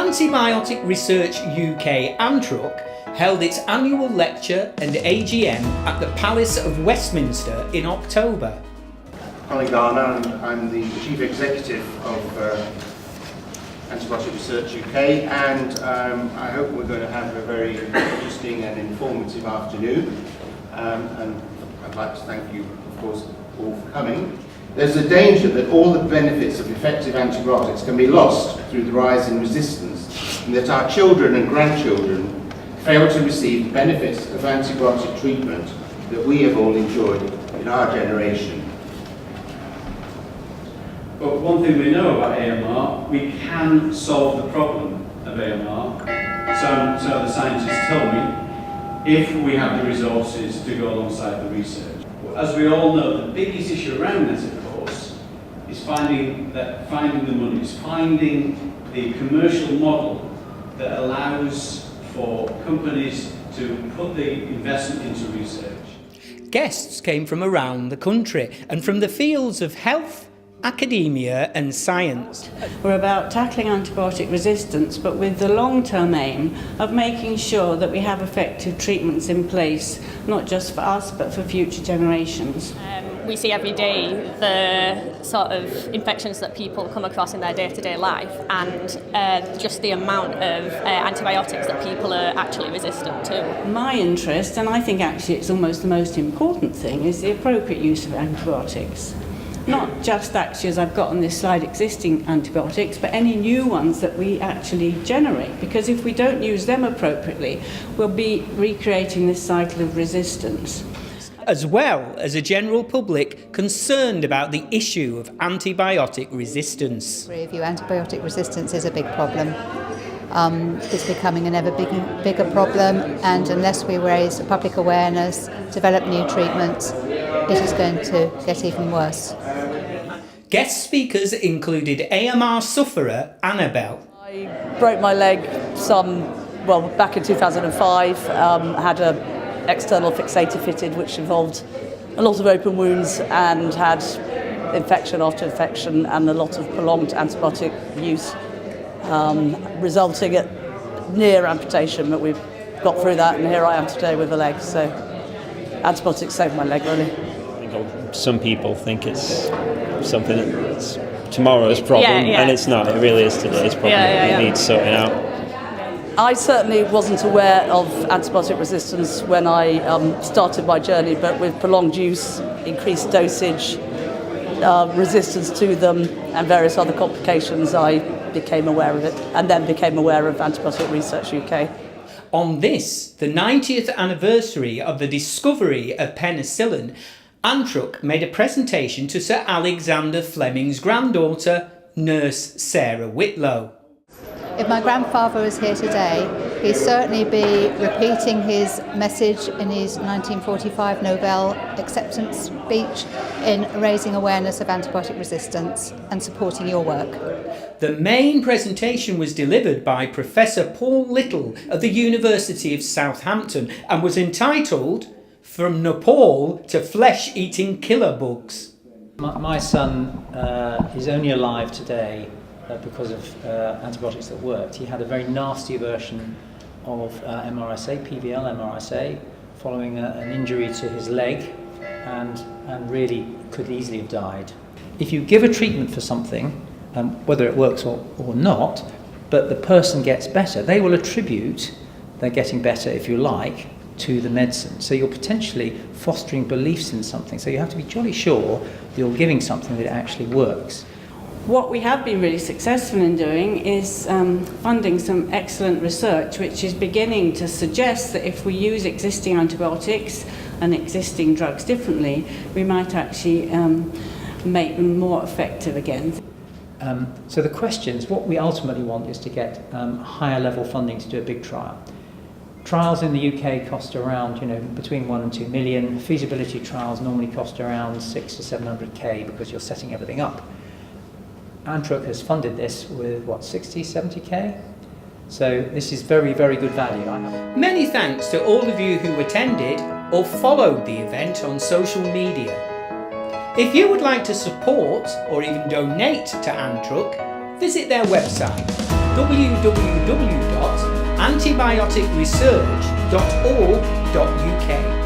Antibiotic Research UK Antruk held its annual lecture and AGM at the Palace of Westminster in October. Colin Garner, and I'm the Chief Executive of Antibiotic Research UK, and I hope we're going to have a very interesting and informative afternoon, and I'd like to thank you, of course, all for coming. There's a danger that all the benefits of effective antibiotics can be lost through the rise in resistance, and that our children and grandchildren fail to receive the benefits of antibiotic treatment that we have all enjoyed in our generation. But one thing we know about AMR, we can solve the problem of AMR. So the scientists tell me, if we have the resources to go alongside the research. As we all know, the biggest issue around this, of course, is finding the money, is finding the commercial model that allows for companies to put the investment into research. Guests came from around the country and from the fields of health, academia and science. We're about tackling antibiotic resistance, but with the long-term aim of making sure that we have effective treatments in place, not just for us but for future generations. We see every day the sort of infections that people come across in their day-to-day life, and just the amount of antibiotics that people are actually resistant to. My interest, and I think actually it's almost the most important thing, is the appropriate use of antibiotics. Not just actually, as I've got on this slide, existing antibiotics, but any new ones that we actually generate. Because if we don't use them appropriately, we'll be recreating this cycle of resistance. As well as a general public concerned about the issue of antibiotic resistance. I agree with you, antibiotic resistance is a big problem. It's becoming an ever bigger problem, and unless we raise public awareness, develop new treatments, it is going to get even worse. Guest speakers included AMR sufferer Annabelle. I broke my leg back in 2005, had an external fixator fitted which involved a lot of open wounds and had infection after infection and a lot of prolonged antibiotic use, resulting at near amputation, but we've got through that and here I am today with a leg, so antibiotics saved my leg really. Some people think it's something that's tomorrow's problem, and it's not. It really is today's problem. It needs sorting out. I certainly wasn't aware of antibiotic resistance when I started my journey, but with prolonged use, increased dosage, resistance to them, and various other complications, I became aware of it, and then became aware of Antibiotic Research UK. On this, the 90th anniversary of the discovery of penicillin, Antruk made a presentation to Sir Alexander Fleming's granddaughter, Nurse Sarah Whitlow. If my grandfather was here today, he'd certainly be repeating his message in his 1945 Nobel acceptance speech in raising awareness of antibiotic resistance and supporting your work. The main presentation was delivered by Professor Paul Little of the University of Southampton and was entitled From Nepal to Flesh-Eating Killer Bugs. My son is only alive today because of antibiotics that worked. He had a very nasty version of MRSA, PVL MRSA, following an injury to his leg, and really could easily have died. If you give a treatment for something, whether it works or not, but the person gets better, they will attribute their getting better, if you like, to the medicine. So you're potentially fostering beliefs in something. So you have to be jolly sure you're giving something that actually works. What we have been really successful in doing is funding some excellent research which is beginning to suggest that if we use existing antibiotics and existing drugs differently, we might actually make them more effective again. So the questions, what we ultimately want is to get higher level funding to do a big trial. Trials in the UK cost around, between 1 and 2 million. Feasibility trials normally cost around 600 to 700k because you're setting everything up. Antruk has funded this with, 60, 70k? So this is very, very good value. Many thanks to all of you who attended or followed the event on social media. If you would like to support or even donate to Antruk, visit their website www.antibioticresearch.org.uk.